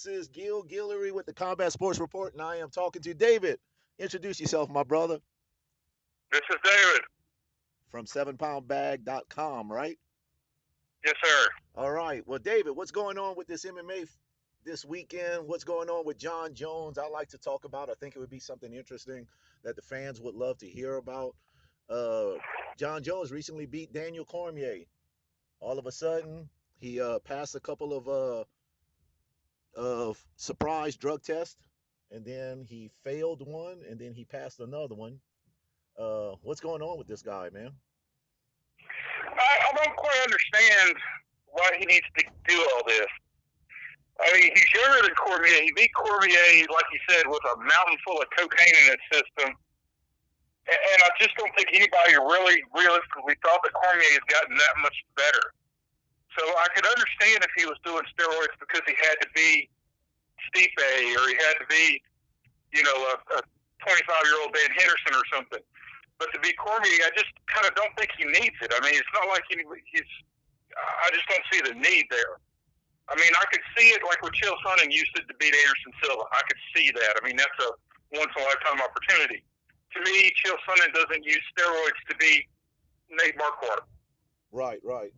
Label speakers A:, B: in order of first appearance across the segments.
A: This is Gil Guillory with the Combat Sports Report, and I am talking to David. Introduce yourself, my brother,
B: This is David.
A: from 7poundbag.com, right?
B: Yes, sir.
A: All right. Well, David, what's going on with this MMA this weekend? What's going on with Jon Jones? I like to talk about. I think it would be something interesting that the fans would love to hear about. Uh, Jon Jones recently beat Daniel Cormier. All of a sudden, he passed a couple of surprise drug tests, and then he failed one, and then he passed another one. What's going on with this guy, man?
B: I don't quite understand why he needs to do all this. I mean, he's younger than Cormier. He beat Cormier, like you said, with a mountain full of cocaine in his system. And I just don't think anybody really realistically thought that Cormier has gotten that much better. So I could understand if he was doing steroids because he had to be Stipe or he had to be, a 25-year-old Dan Henderson or something. But to be Cormier, I just kind of don't think he needs it. I mean, it's not like he's. I just don't see the need there. I mean, I could see it like with Chael Sonnen used it to beat Anderson Silva. I could see that. I mean, that's a once-in-a-lifetime opportunity. To me, Chael Sonnen doesn't use steroids to beat Nate Marquardt.
A: Right, right.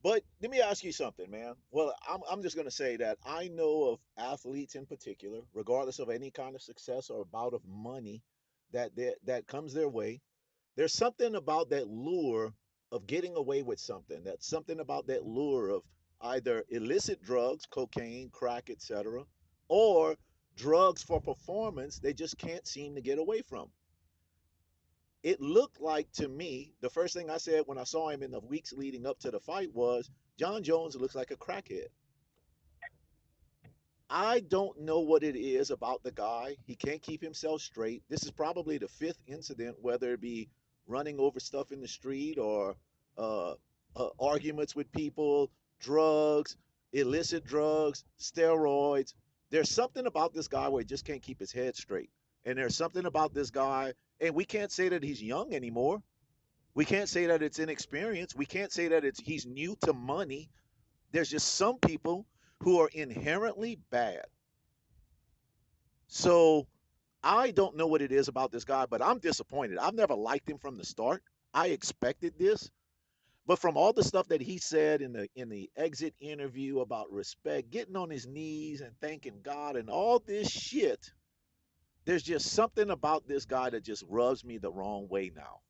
A: But let me ask you something, man. Well, I'm just going to say that I know of athletes in particular, regardless of any kind of success or bout of money that comes their way. There's something about that lure of getting away with something. That's something about that lure of either illicit drugs, cocaine, crack, etc., or drugs for performance they just can't seem to get away from. It looked like to me, the first thing I said when I saw him in the weeks leading up to the fight was Jon Jones looks like a crackhead. I don't know what it is about the guy. He can't keep himself straight. This is probably the fifth incident, whether it be running over stuff in the street or uh, arguments with people, drugs, illicit drugs, steroids. There's something about this guy where he just can't keep his head straight. And there's something about this guy, and we can't say that he's young anymore. We can't say that it's inexperience. We can't say that he's new to money. There's just some people who are inherently bad. So I don't know what it is about this guy, but I'm disappointed. I've never liked him from the start. I expected this, but from all the stuff that he said in the exit interview about respect, getting on his knees and thanking God and all this shit, there's just something about this guy that just rubs me the wrong way now.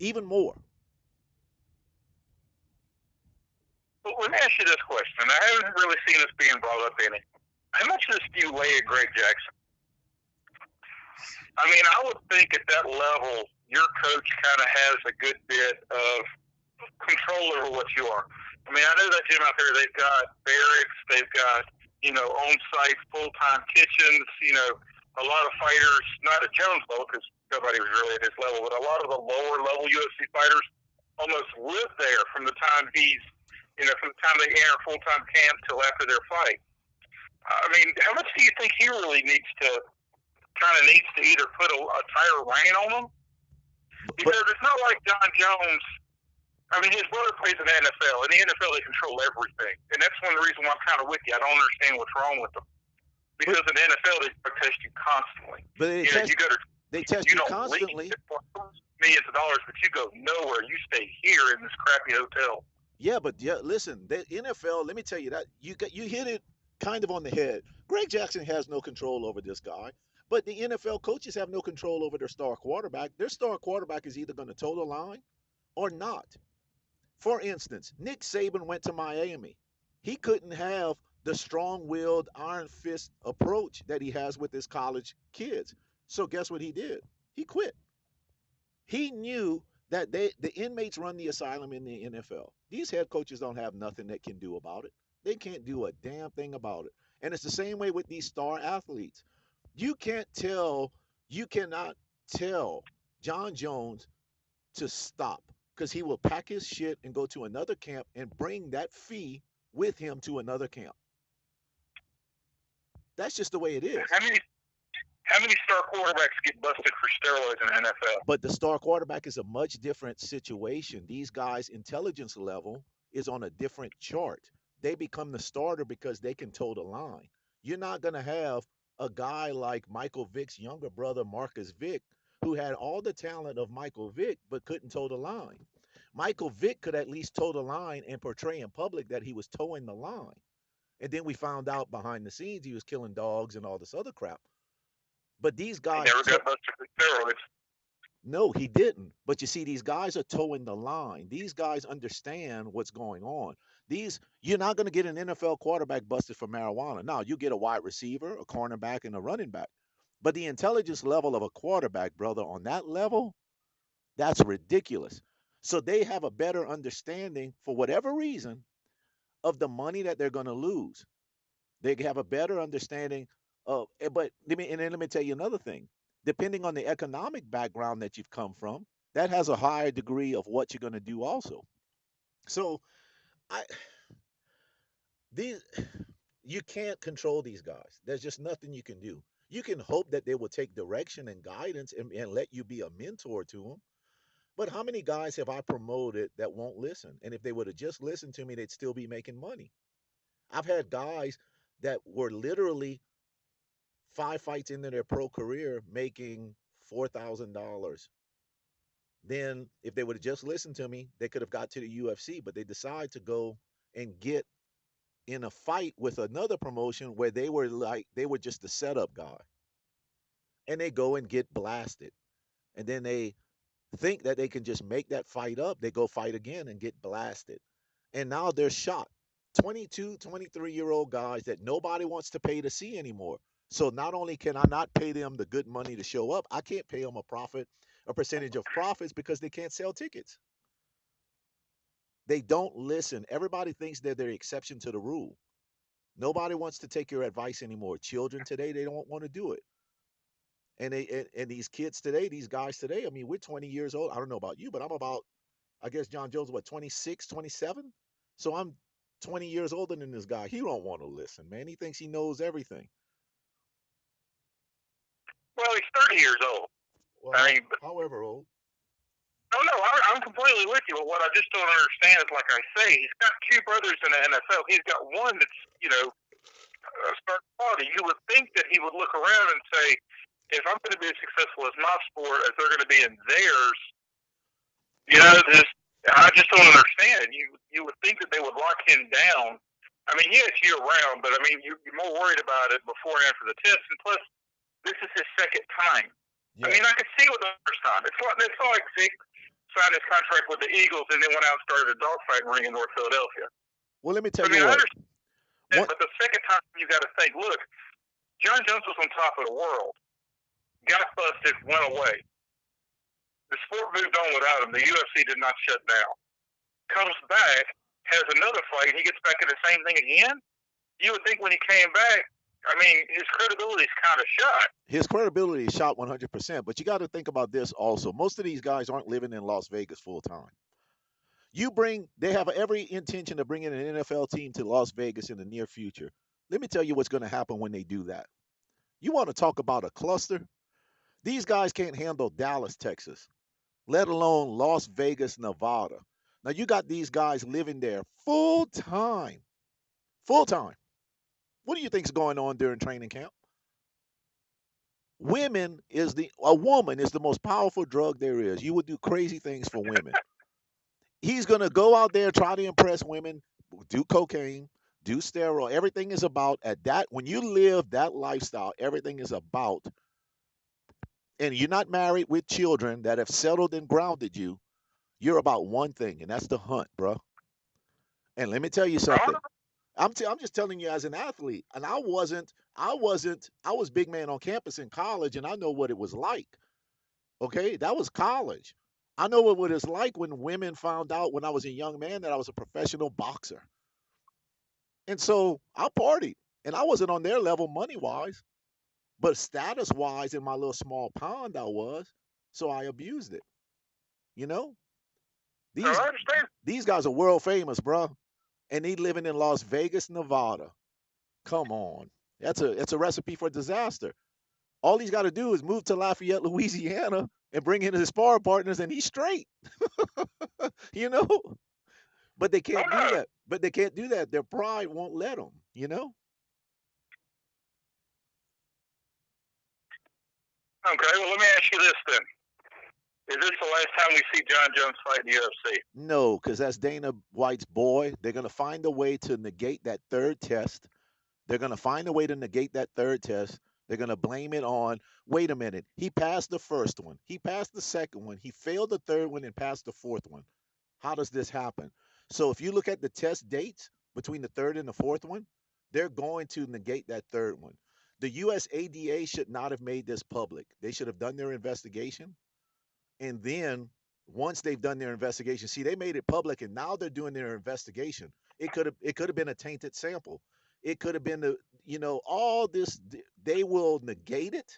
A: Even more.
B: But let me ask you this question. I haven't really seen this being brought up any. How much of this do you weigh at Greg Jackson? I mean, I would think at that level, your coach kind of has a good bit of control over what you are. I mean, I know that gym out there, they've got barracks, they've got, on-site full-time kitchens, a lot of fighters, not at Jones level, because nobody was really at his level, but a lot of the lower-level UFC fighters almost live there from the time from the time they enter full-time camp till after their fight. I mean, how much do you think he really needs to either put a tighter rein on them? Because it's not like Jon Jones. I mean, his brother plays in the NFL. In the NFL, they control everything. And that's one of the reasons why I'm kind of with you. I don't understand what's wrong with them. Because in the NFL, they test you constantly.
A: But they test you constantly.
B: Millions of dollars, but you go nowhere. You stay here in this crappy hotel.
A: Yeah, but listen, the NFL, let me tell you that you hit it kind of on the head. Greg Jackson has no control over this guy. But the NFL coaches have no control over their star quarterback. Their star quarterback is either going to toe the line or not. For instance, Nick Saban went to Miami. He couldn't have the strong-willed, iron fist approach that he has with his college kids. So guess what he did? He quit. He knew that the inmates run the asylum in the NFL. These head coaches don't have nothing that can do about it. They can't do a damn thing about it. And it's the same way with these star athletes. You cannot tell Jon Jones to stop because he will pack his shit and go to another camp and bring that fee with him to another camp. That's just the way it is.
B: How many star quarterbacks get busted for steroids in the NFL?
A: But the star quarterback is a much different situation. These guys' intelligence level is on a different chart. they become the starter because they can toe the line. You're not going to have a guy like Michael Vick's younger brother, Marcus Vick, who had all the talent of Michael Vick but couldn't toe the line. Michael Vick could at least toe the line and portray in public that he was towing the line. And then we found out behind the scenes he was killing dogs and all this other crap. But these
B: He
A: guys,
B: never got busted with steroids.
A: no, he didn't. But you see, these guys are towing the line. These guys understand what's going on. You're not going to get an NFL quarterback busted for marijuana. Now, you get a wide receiver, a cornerback, and a running back. But the intelligence level of a quarterback, brother, on that level, that's ridiculous. So they have a better understanding, for whatever reason, of the money that they're going to lose. They have a better understanding of, but let me tell you another thing. Depending on the economic background that you've come from, that has a higher degree of what you're going to do also. So I these you can't control these guys. There's just nothing you can do. You can hope that they will take direction and guidance and let you be a mentor to them. But how many guys have I promoted that won't listen? And if they would have just listened to me, they'd still be making money. I've had guys that were literally 5 fights into their pro career making $4,000. Then, if they would have just listened to me, they could have got to the UFC. But they decide to go and get in a fight with another promotion where they were just the setup guy, and they go and get blasted. And then they think that they can just make that fight up. They go fight again and get blasted. And now they're shot. 22, 23-year-old guys that nobody wants to pay to see anymore. So not only can I not pay them the good money to show up, I can't pay them a percentage of profits because they can't sell tickets. They don't listen. Everybody thinks they're the exception to the rule. Nobody wants to take your advice anymore. Children today, they don't want to do it. And these kids today, these guys today, I mean, we're 20 years old. I don't know about you, but I'm about, I guess Jon Jones, what, 26, 27? So I'm 20 years older than this guy. He don't want to listen, man. He thinks he knows everything.
B: Well, he's 30 years old.
A: Well,
B: I mean,
A: however old.
B: no, I'm completely with you. But what I just don't understand is, like I say, he's got two brothers in the NFL. He's got one that's, a star quality. You would think that he would look around and say, if I'm going to be as successful as my sport as they're going to be in theirs, I just don't understand. You would think that they would lock him down. I mean, yes, year round, but I mean, you're more worried about it before and after the test. And plus, this is his second time. Yeah. I mean, I could see with the first time. It's not like Zeke signed his contract with the Eagles and then went out and started a dogfight ring in North Philadelphia.
A: Well, let me tell you what.
B: But the second time, you got to think, look, Jon Jones was on top of the world, got busted, went away. The sport moved on without him. The UFC did not shut down. Comes back, has another fight, he gets back in the same thing again. You would think when he came back, I mean, his credibility is kind of shot.
A: His credibility is shot 100%. But you got to think about this also. Most of these guys aren't living in Las Vegas full time. They have every intention of bringing an NFL team to Las Vegas in the near future. Let me tell you what's going to happen when they do that. You want to talk about a cluster? These guys can't handle Dallas, Texas, let alone Las Vegas, Nevada. Now you got these guys living there full time. Full time. What do you think's going on during training camp? A woman is the most powerful drug there is. You would do crazy things for women. He's going to go out there, try to impress women, do cocaine, do steroid. Everything is about when you live that lifestyle, everything is about, and you're not married with children that have settled and grounded you, you're about one thing, and that's the hunt, bro. And let me tell you something. I'm just telling you as an athlete, and I was big man on campus in college, and I know what it was like. Okay, that was college. I know what it was like when women found out when I was a young man that I was a professional boxer. And so I partied, and I wasn't on their level money wise, but status wise in my little small pond I was. So I abused it. You know,
B: I understand.
A: These guys are world famous, bro, and they living in Las Vegas, Nevada. Come on, it's a recipe for disaster. All he's got to do is move to Lafayette, Louisiana, and bring in his sparring partners, and he's straight. you know. But they
B: Oh
A: can't do
B: no.
A: that. But they can't do that. Their pride won't let them. You know.
B: Okay, well let me ask you this then: is this the last time we see Jon Jones fight in the UFC?
A: No, because that's Dana White's boy. They're gonna find a way to negate that third test. They're going to find a way to negate that third test. They're going to blame it on, wait a minute, he passed the first one. He passed the second one. He failed the third one and passed the fourth one. How does this happen? So if you look at the test dates between the third and the fourth one, they're going to negate that third one. The USADA should not have made this public. They should have done their investigation. And then once they've done their investigation, see, they made it public and now they're doing their investigation. It could have been a tainted sample. It could have been all this. They will negate it.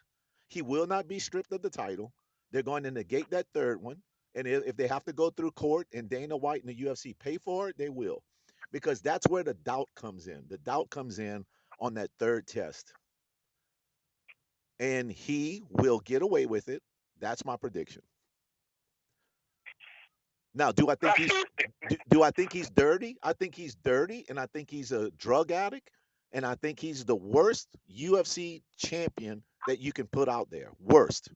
A: He will not be stripped of the title. They're going to negate that third one. And if they have to go through court and Dana White and the UFC pay for it, they will. Because that's where the doubt comes in. The doubt comes in on that third test. And he will get away with it. That's my prediction. Now, do I think he's
B: Absolutely.
A: do I think he's dirty? I think he's dirty, and I think he's a drug addict, and I think he's the worst UFC champion that you can put out there. Worst.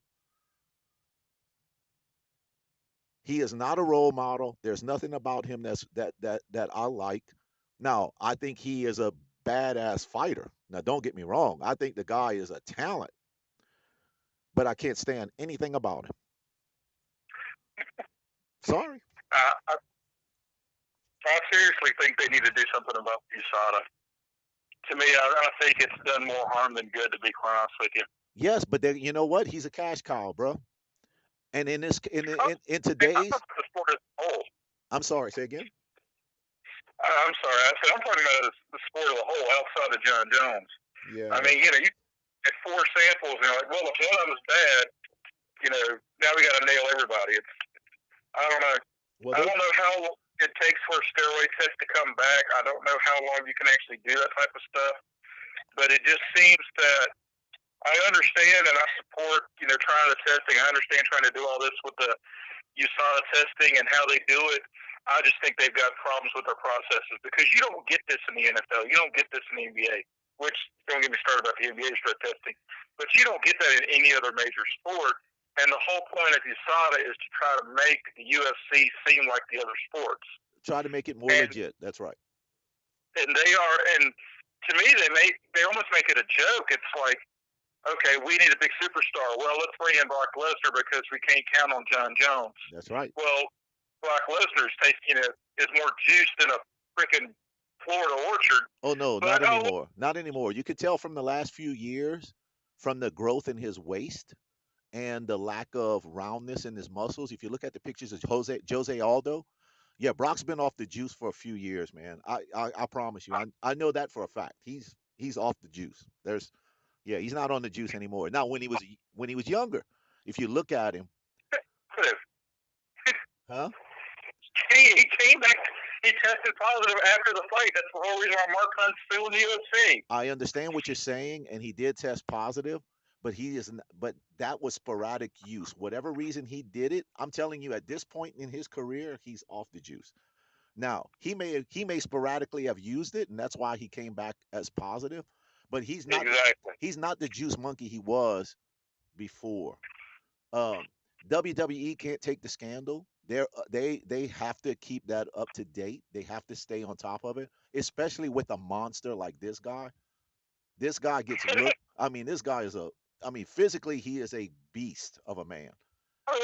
A: He is not a role model. There's nothing about him that I like. Now, I think he is a badass fighter. Now, don't get me wrong. I think the guy is a talent, but I can't stand anything about him. Sorry.
B: I, I seriously think they need to do something about USADA. To me, I think it's done more harm than good. To be quite honest with you.
A: Yes, but then you know what? He's a cash cow, bro. And in this in
B: I'm
A: today's,
B: talking about the sport as a whole.
A: I'm sorry, say again.
B: I'm sorry. I said I'm talking about the sport as a whole outside of Jon Jones.
A: Yeah.
B: I mean, you get four samples, and you're like, well, if one of them is bad, now we got to nail everybody. I don't know.
A: Well,
B: I don't know how long it takes for a steroid test to come back. I don't know how long you can actually do that type of stuff. But it just seems that I understand and I support, trying the testing. I understand trying to do all this with the USADA testing and how they do it. I just think they've got problems with their processes because you don't get this in the NFL. You don't get this in the NBA, which don't get me started about the NBA drug testing, but you don't get that in any other major sport. And the whole point of USADA is to try to make the UFC seem like the other sports.
A: try to make it more legit. That's right.
B: And they are, and to me, they almost make it a joke. It's like, okay, we need a big superstar. Well, let's bring in Brock Lesnar because we can't count on Jon Jones.
A: That's right.
B: Well, Brock Lesnar's is more juice than a freaking Florida orchard.
A: Oh no,
B: But
A: not anymore. Not anymore. You could tell from the last few years, from the growth in his waist and the lack of roundness in his muscles. If you look at the pictures of Jose Aldo, yeah, Brock's been off the juice for a few years, man. I promise you. I know that for a fact. He's off the juice. Yeah, he's not on the juice anymore. Now when he was younger, if you look at him, huh?
B: he came back. He tested positive after the fight. That's the whole reason why Mark Hunt's still in the UFC.
A: I understand what you're saying, and he did test positive, but he isn't. But that was sporadic use. Whatever reason he did it, I'm telling you, at this point in his career, he's off the juice. Now he may sporadically have used it, and that's why he came back as positive. But
B: Exactly.
A: he's not the juice monkey he was before. Um, WWE can't take the scandal. They have to keep that up to date. They have to stay on top of it, especially with a monster like this guy. This guy gets looked. I mean, this guy is a. I mean, physically he is a beast of a man,
B: Oh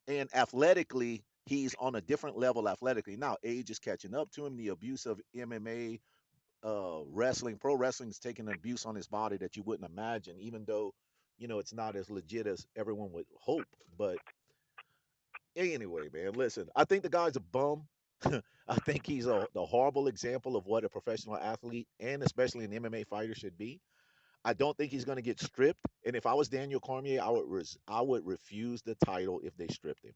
B: yeah.
A: and athletically he's on a different level athletically. Now age is catching up to him. The abuse of MMA, wrestling, pro wrestling is taking an abuse on his body that you wouldn't imagine, even though it's not as legit as everyone would hope. But anyway, man, listen, I think the guy's a bum. I think he's the horrible example of what a professional athlete and especially an MMA fighter should be. I don't think he's going to get stripped. And if I was Daniel Cormier, I would refuse the title if they stripped him.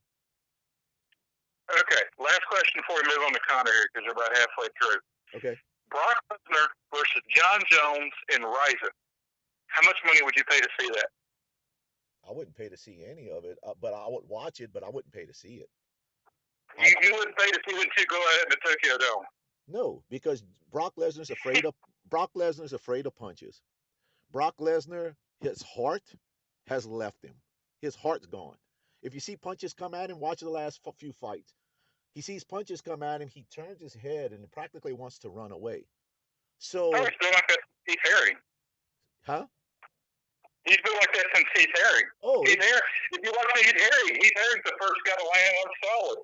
B: Okay. Last question before we move on to Connor here because we're about halfway through.
A: Okay.
B: Brock Lesnar versus Jon Jones in Ryzen. How much money would you pay to see that?
A: I wouldn't pay to see any of it, but I would watch it, but I wouldn't pay to see it. I
B: You wouldn't think if he went to go ahead in the Tokyo Dome.
A: no, because Brock Lesnar's afraid of punches. Brock Lesnar, his heart has left him. His heart's gone. If you see punches come at him, watch the last few fights. He sees punches come at him, he turns his head and practically wants to run away.
B: Oh,
A: So,
B: he's been like that since Keith Harry.
A: huh?
B: He's been like that since Keith Harry.
A: Oh,
B: Keith Harry. If you watch Heath Harry's the first guy to land on solid.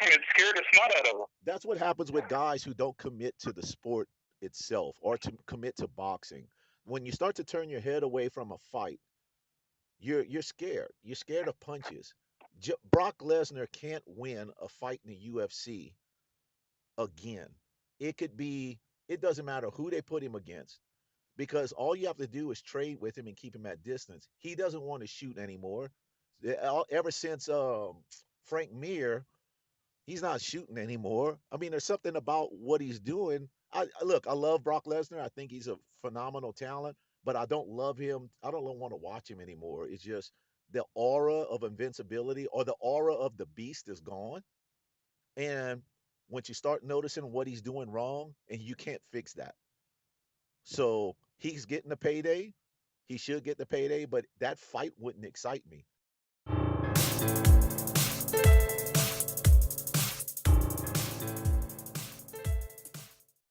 B: And it scared the snot out of him.
A: that's what happens with guys who don't commit to the sport itself or to commit to boxing. When you start to turn your head away from a fight, you're scared. You're scared of punches. Brock Lesnar can't win a fight in the UFC again. It could be. It doesn't matter who they put him against because all you have to do is trade with him and keep him at distance. He doesn't want to shoot anymore. Ever since Frank Mir, he's not shooting anymore. I mean, there's something about what he's doing. Look, I love Brock Lesnar. I think he's a phenomenal talent, but I don't love him. I don't want to watch him anymore. It's just the aura of invincibility or the aura of the beast is gone. And once you start noticing what he's doing wrong, and you can't fix that. So he's getting the payday. He should get the payday, but that fight wouldn't excite me.